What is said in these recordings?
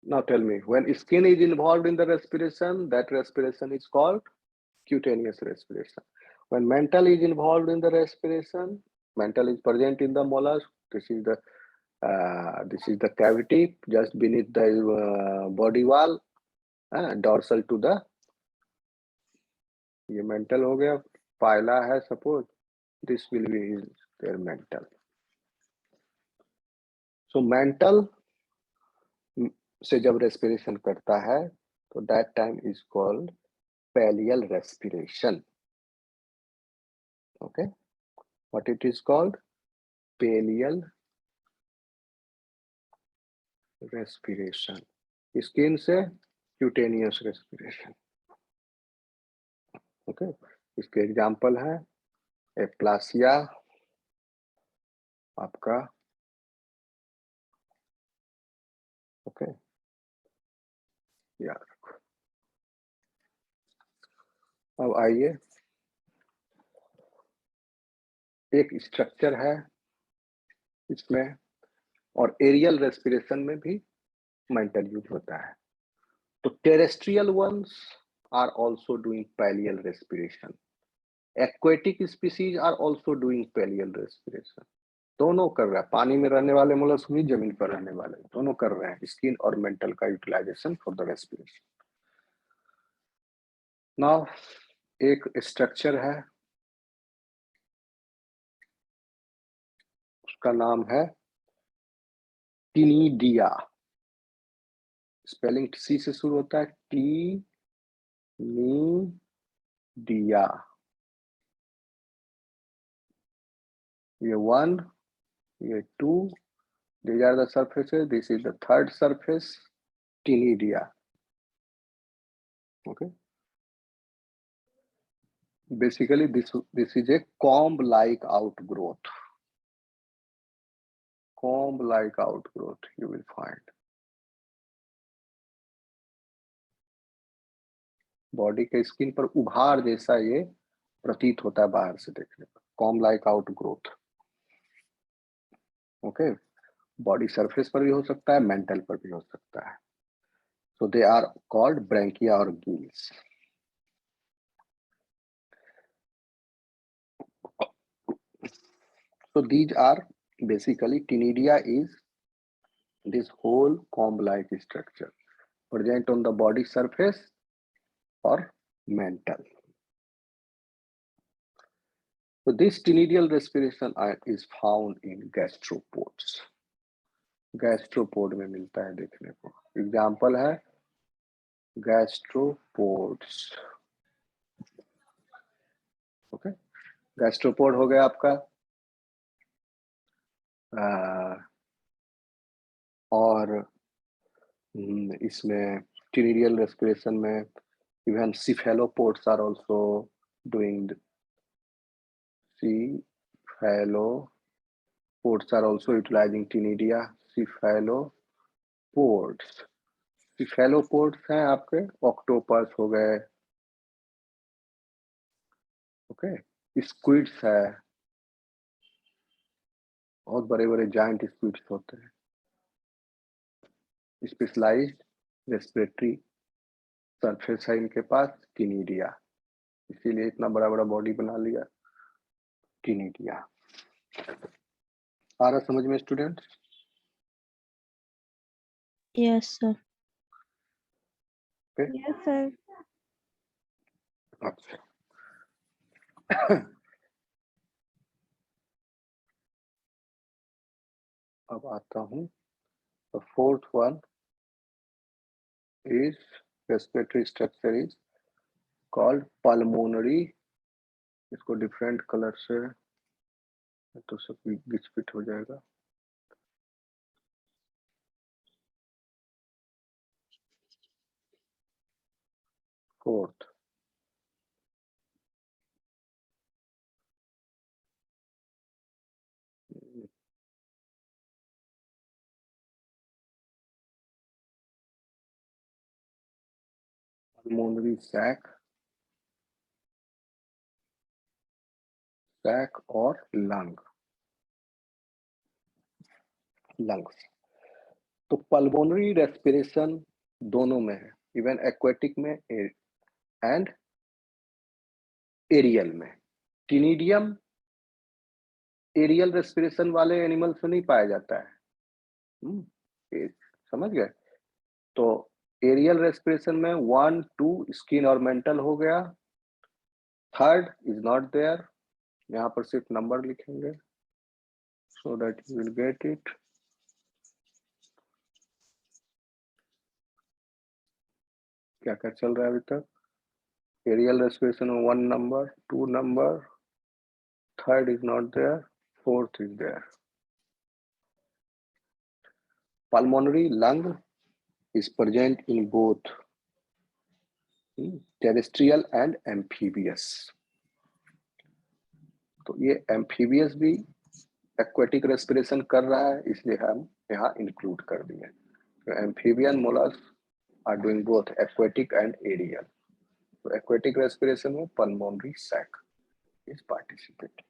Now tell me, when skin is involved in the respiration, that respiration is called cutaneous respiration. When mental is involved in the respiration, mental is present in the molars. This is the cavity just beneath the body wall, dorsal to the, ये mental हो गया, phyla है suppose, this will be their mental. So mental से जब respiration करता है तो that time is called pallial respiration. Okay, what it is called? Pallial respiration. Skin से cutaneous respiration. Okay, इसके एग्जाम्पल है एप्लासिया आपका. ओके, याद रखो. अब आइए, एक स्ट्रक्चर है इसमें, और एरियल रेस्पिरेशन में भी मेंटल यूज होता है. तो terrestrial ones are also doing pallial respiration. Aquatic species are also doing pallial respiration. दोनों कर रहा है, पानी में रहने वाले मोलस्क भी, जमीन पर रहने वाले दोनों कर रहे हैं स्किन और मेंटल का utilisation for the respiration. Now एक स्ट्रक्चर है, उसका नाम है टिनिडिया. स्पेलिंग सी से शुरू होता है, टी नी डिया. ये 1, ये 2, these are the surfaces. This is the third surface, Tinidia. Okay. Basically, this is a comb-like outgrowth. Comb-like outgrowth you will find. Body के स्किन पर उभार जैसा ये प्रतीत होता है बाहर से देखने पर. comb-like outgrowth. Okay, body surface पर भी हो सकता है, मेंटल पर भी हो सकता है. So they are called branchia or gills. So these are basically, Tinidia is this whole comb-like structure present on the body surface or mental. So this tinidial respiration is found in gastropods. Gastropod में मिलता है देखने को. Example है gastropods. Okay, gastropod हो गया आपका. और इसमें tinidial respiration में even cephalopods are also doing. Cephalopods are also utilizing Tinidia. Cephalopods. Cephalopods हैं आपके, octopus हो गए. ओके, स्क्विड्स है, बहुत बड़े बड़े जायंट स्क्विड्स होते हैं. स्पेशलाइज्ड रेस्पिरेटरी सरफेस है इनके पास, टिनिडिया. इसीलिए इतना बड़ा बड़ा बॉडी बना लिया, टिनिडिया. आ रहा समझ में students? Yes sir. Yes sir. अच्छा, अब आता हूँ. The fourth one is respiratory structure is called pulmonary. इसको different color से तो सब बीच फिट हो जाएगा. Fourth, pulmonary sac और lungs. तो पल्मोनरी रेस्पिरेशन दोनों में है, इवन एक्वेटिक में एंड एरियल में। टिनिडियम एरियल रेस्पिरेशन वाले एनिमल्स में नहीं पाया जाता है। समझ गए? तो एरियल रेस्पिरेशन में 1 2 स्किन और मेंटल हो गया, थर्ड इज नॉट देयर। यहाँ पर सिर्फ नंबर लिखेंगे so that you will get it. क्या क्या चल रहा है अभी तक? एरियल रेस्पिरेशन में 1 number, 2 number, third is not there, fourth is there. Pulmonary lung is present in both terrestrial and amphibious. तो ये amphibious भी aquatic respiration कर रहा है, इसलिए हम यहाँ include कर दिए। तो amphibian mollusks are doing both aquatic and aerial. तो aquatic respiration में pulmonary sac is participating.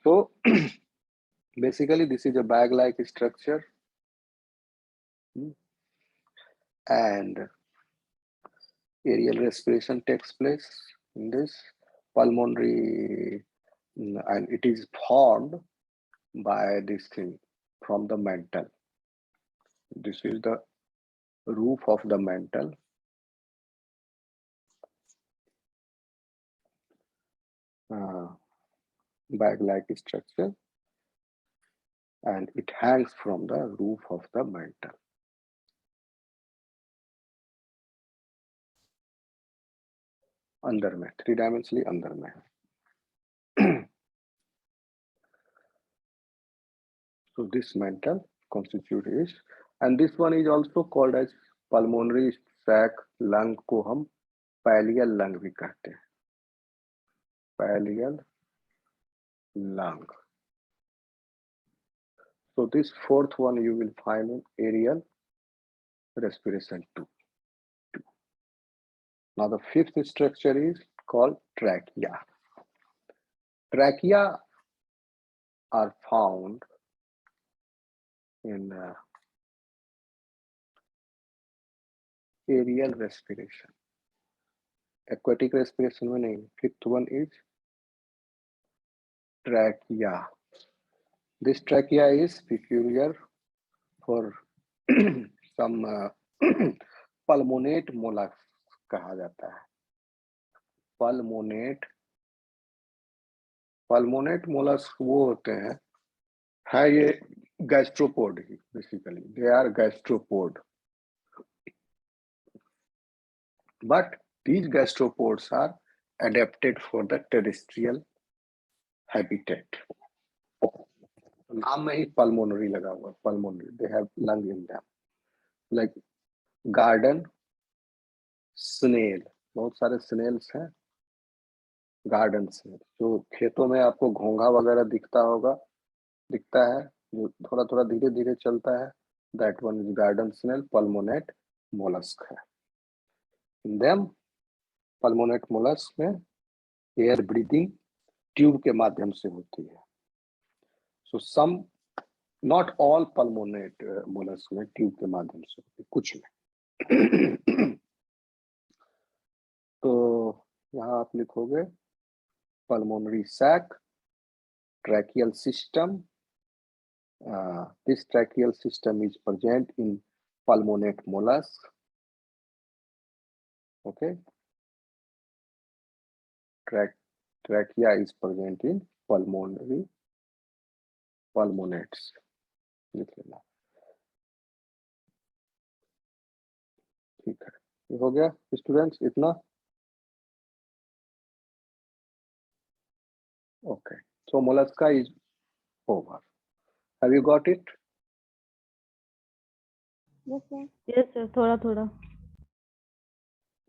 So basically this is a bag-like structure, and aerial respiration takes place in this pulmonary, and it is formed by this thing from the mantle. This is the roof of the mantle. Bag-like structure, and it hangs from the roof of the mantle. अंदर में, 3-dimensionally अंदर में. So this mantle constitute is, and this one is also called as pulmonary sac lung को हम pallial lung भी कहते हैं. Pallial lung. So this fourth one you will find in aerial respiration 2. Now the fifth structure is called trachea. Trachea are found in aerial respiration. Aquatic respiration में नहीं. Fifth one is trachea. This trachea is peculiar for some pulmonate mollusks कहा जाता है. Pulmonate mollusks वो होते हैं, है ये gastropod he basically. They are gastropod. But these gastropods are adapted for the terrestrial habitat. नाम में ही pulmonary लगा हुआ, pulmonary. They have lung in them. Like garden snail, बहुत सारे snails हैं garden snail, जो खेतों में आपको घोंघा वगैरह दिखता है, जो थोड़ा थोड़ा धीरे धीरे चलता है. That one is garden snail, pulmonate mollusk है. In them, pulmonate mollusk में air breathing ट्यूब के माध्यम से होती है. So some, not all pulmonate mollusk में ट्यूब के माध्यम से होती है, कुछ में. तो यहाँ आप लिखोगे pulmonary sac, tracheal system. This tracheal system is present in pulmonate mollusk. Okay. Trachea is present in pulmonates. लिख लेना. ठीक है, ये हो गया स्टूडेंट्स इतना. Okay, so mollusca is over. Have you got it? Yes, sir. Yes, sir. थोड़ा थोड़ा.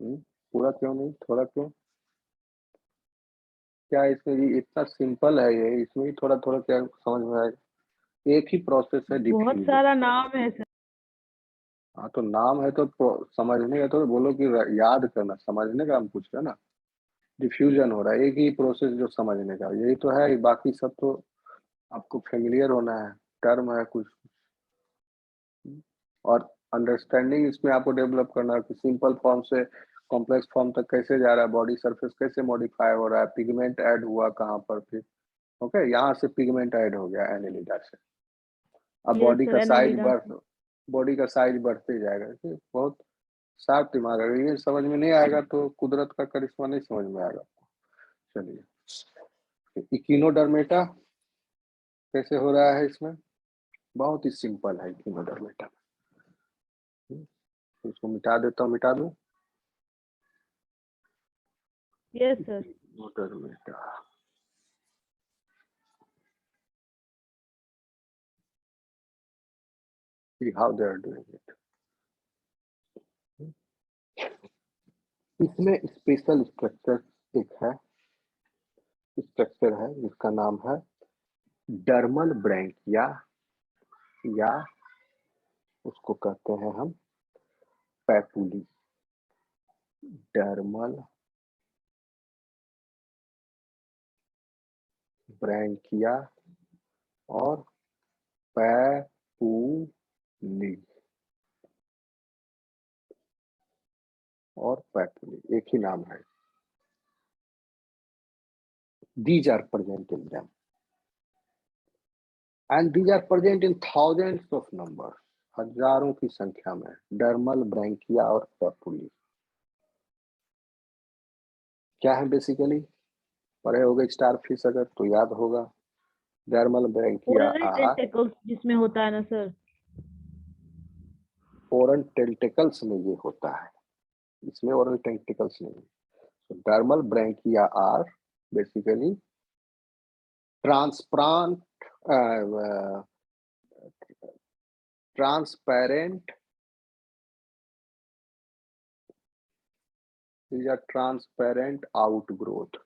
पूरा क्यों नहीं, थोड़ा क्यों? क्या इसमें भी इतना सिंपल है ये, इसमें भी थोड़ा थोड़ा क्या समझ में आएगा? एक ही प्रोसेस है. बहुत सारा नाम है सर. हाँ तो नाम है तो समझने का तो बोलो कि याद करना, समझने का हम पूछ रहे हैं ना. डिफ्यूजन हो रहा है, एक ही प्रोसेस जो समझने का, यही तो है. बाकी सब तो आपको फेमिलियर होना है, टर्म है कुछ. और अंडरस्टैंडिंग इसमें आपको डेवलप करना है कि सिंपल फॉर्म से कॉम्प्लेक्स फॉर्म तक कैसे जा रहा है, बॉडी सरफेस कैसे मॉडिफाई हो रहा है, पिगमेंट ऐड हुआ कहाँ पर फिर। ओके, यहाँ से पिगमेंट ऐड हो गया एनिलिडा से। अब यस सर, एनालिडा। बॉडी का साइज बढ़ते जाएगा। ठीक, बहुत शार्प दिमाग है, ये समझ में नहीं आएगा तो कुदरत का करिश्मा नहीं समझ में आएगा। चलिए, इकिनोडर्मेटा कैसे हो रहा है इसमें, बहुत ही सिंपल है इकिनोडर्मेटा। इसको मिटा देता हूँ, मिटा दूं। Yes sir. Echinodermata, see how they are doing it. इसमें स्पेशल स्ट्रक्चर एक है, स्ट्रक्चर है जिसका नाम है डर्मल ब्रैंकिया, या उसको कहते हैं हम पैपुली। डर्मल ब्रैंकिया और पैपुली, और पैपुली एक ही नाम है। These are present in them, and these are present in thousands of numbers, हजारों की संख्या में डर्मल ब्रैंकिया और पैपुली। क्या है बेसिकली, पढ़े होगे स्टार फिश अगर तो याद होगा। Dermal branchiae oral are, tentacles जिसमें होता है ना सर। ओरल टेंटिकल्स में ये होता है, इसमें ओरल टेंटिकल्स नहीं। so, dermal branchiae are basically transparent transparent, these are transparent outgrowth.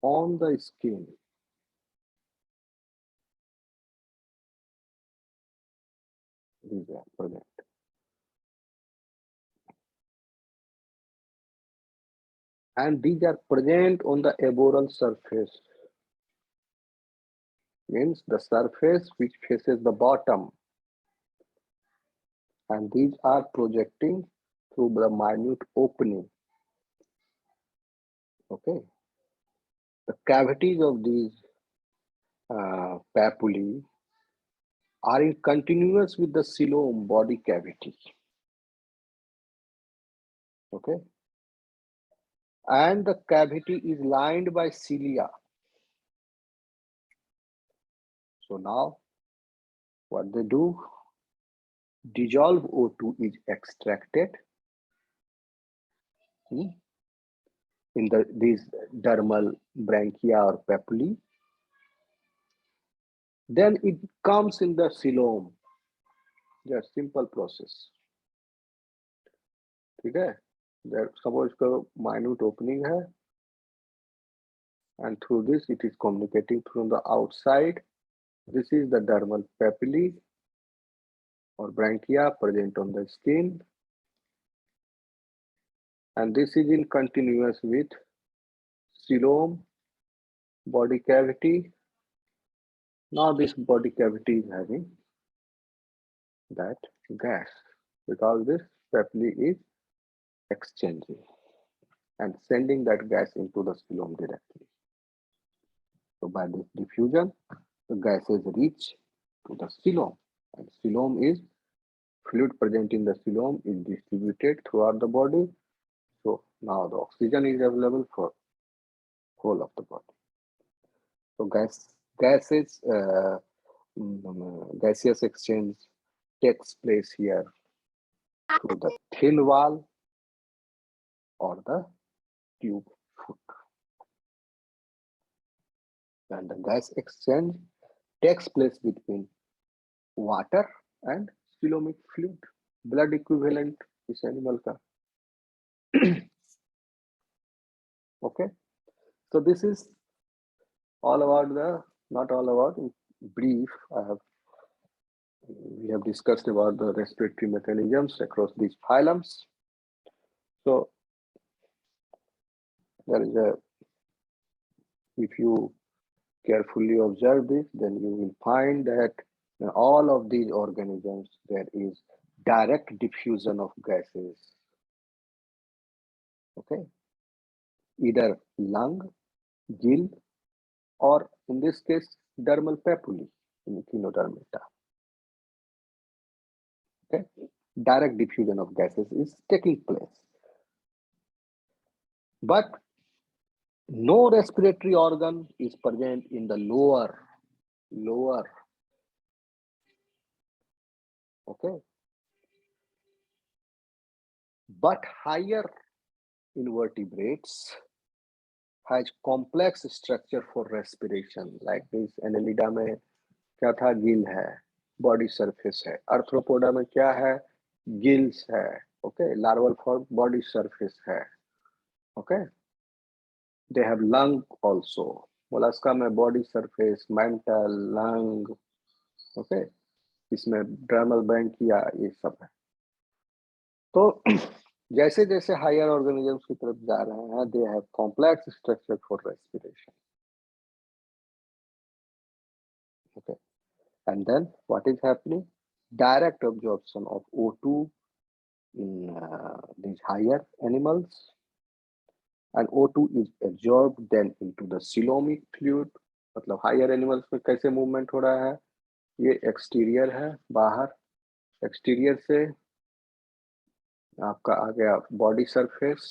On the skin, these are present. And these are present on the aboral surface, means the surface which faces the bottom, and these are projecting through the minute opening. Okay, the cavities of these papullae are in continuous with the coelom body cavity. Okay, and the cavity is lined by cilia. So now what they do, dissolve O2 is extracted in these dermal branchia or papullae. Then it comes in the coelom. Just simple process. ठीक है, suppose का minute opening है, and through this it is communicating from the outside. This is the dermal papillae or branchia present on the skin, and this is in continuous with coelom body cavity. Now this body cavity is having that gas, because this papillae is exchanging and sending that gas into the coelom directly. So by this diffusion, the gases reach to the coelom, and coelom is fluid present in the coelom is distributed throughout the body. So now the oxygen is available for whole of the body. So gaseous exchange takes place here through the thin wall or the tube foot, and the gas exchange takes place between water and coelomic fluid, blood equivalent इस animal का. Okay, so this is all about the, not all about, in brief I have we have discussed about the respiratory mechanisms across these phylums. So there is a, if you carefully observe this, then you will find that in all of these organisms, there is direct diffusion of gases. Okay, either lung, gill, or in this case, dermal papillae in Echinodermata. Okay, direct diffusion of gases is taking place. But no respiratory organ is present in the lower. Okay, but higher invertebrates has complex structure for respiration. Like this Annelida में क्या था, गिल है, body surface है. Arthropoda में क्या है, gills है. Okay, larval form body surface है. Okay, they have lung also. Mollusca में body surface, mantle, lung. Okay, इसमें ड्रमल ब्रैंकिया ये सब है. तो जैसे जैसे हायर ऑर्गेनिजम्स की तरफ जा रहे हैं, they have complex structure for respiration. Okay, and then what is happening? Direct absorption of O2 in these higher animals, and O2 is absorbed then into the coelomic fluid. मतलब higher animals में कैसे movement हो रहा है, ये exterior है, बाहर, exterior से आपका आ गया body surface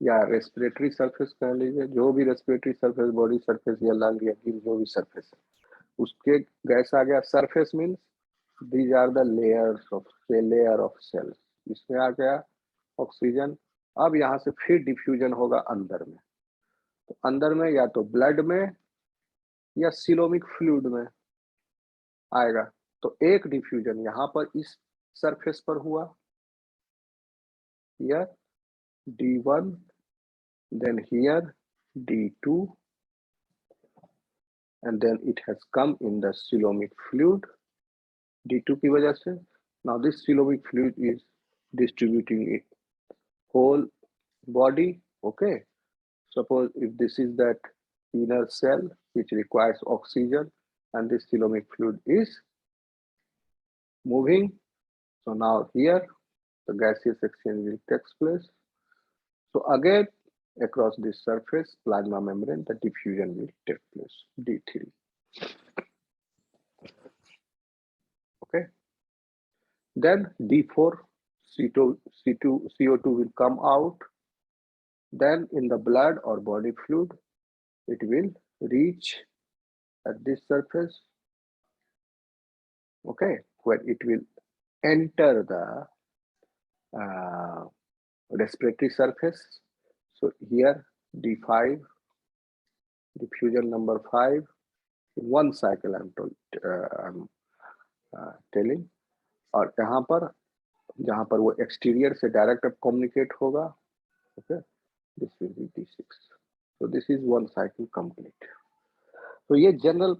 या respiratory surface कह लीजिए, जो भी respiratory surface, body surface या lung या gill जो भी surface है, उसके गैस आ गया. surface means these are the layers of layer of cells. इसमें आ गया ऑक्सीजन. अब यहाँ से फिर डिफ्यूजन होगा अंदर में. तो अंदर में या तो ब्लड में या सिलोमिक फ्लूइड में आएगा. तो एक डिफ्यूजन यहाँ पर इस सरफेस पर हुआ, here D1, then here D2, and then it has come in the coelomic fluid D2 की वजह से. Now this coelomic fluid is distributing it whole body. Okay, suppose if this is that inner cell which requires oxygen, and this coelomic fluid is moving. So now here the gaseous exchange will take place. So again across this surface plasma membrane the diffusion will take place, D3. Okay, then D4, CO2 will come out. Then in the blood or body fluid it will reach at this surface. Okay, where it will enter the respiratory surface. So here D5, diffusion number 5, in one cycle I'm telling. और यहाँ पर जहाँ पर वो exterior से direct अब communicate होगा. Okay, this will be D6. So this is one cycle complete. तो ये जनरल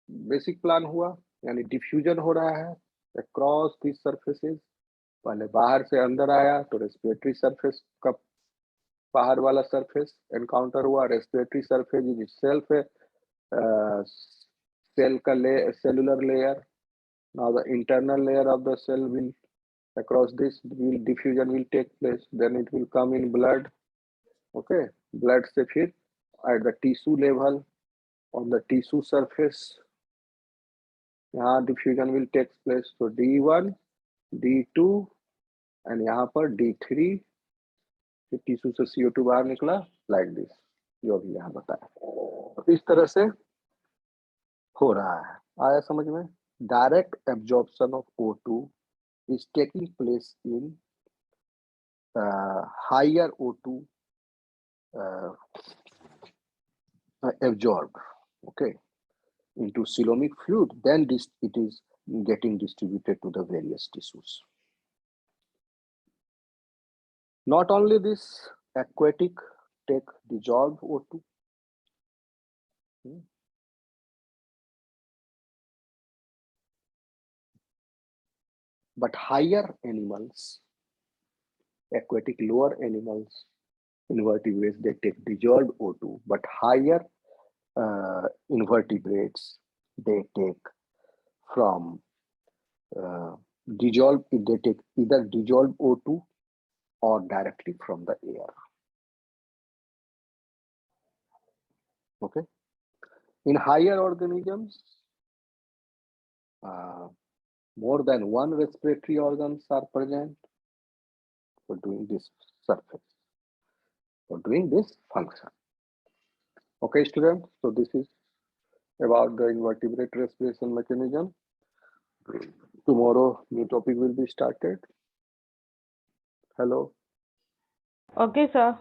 बेसिक प्लान हुआ, यानी डिफ्यूजन हो रहा है अक्रॉस दिस सरफेसेस. पहले बाहर से अंदर आया तो रेस्पिरेटरी सरफेस का बाहर वाला सरफेस एनकाउंटर हुआ. Respiratory surface is itself cell का cellular layer. Now the internal layer of the cell will across this diffusion will take place. Then it will come in blood. Okay, blood से फिर at the tissue level on the tissue surface यहाँ diffusion will take place. So D1, D2 and यहाँ पर D3. Tissue से CO2 बाहर निकला like this, जो भी यहाँ बताया. तो इस तरह से हो रहा है. आया समझ में? Direct absorption of O2 is taking place in higher O2 absorbed, okay, into coelomic fluid. Then it is getting distributed to the various tissues. Not only this, aquatic take dissolved O2. But higher animals, aquatic lower animals, invertebrates, they take dissolved O2, but higher invertebrates, they take from dissolved, they take either dissolved O2 or directly from the air. Okay. In higher organisms, more than one respiratory organs are present for doing this surface, for doing this function. Okay, students, so this is about the invertebrate respiration mechanism. Tomorrow, new topic will be started. Hello. Okay, sir.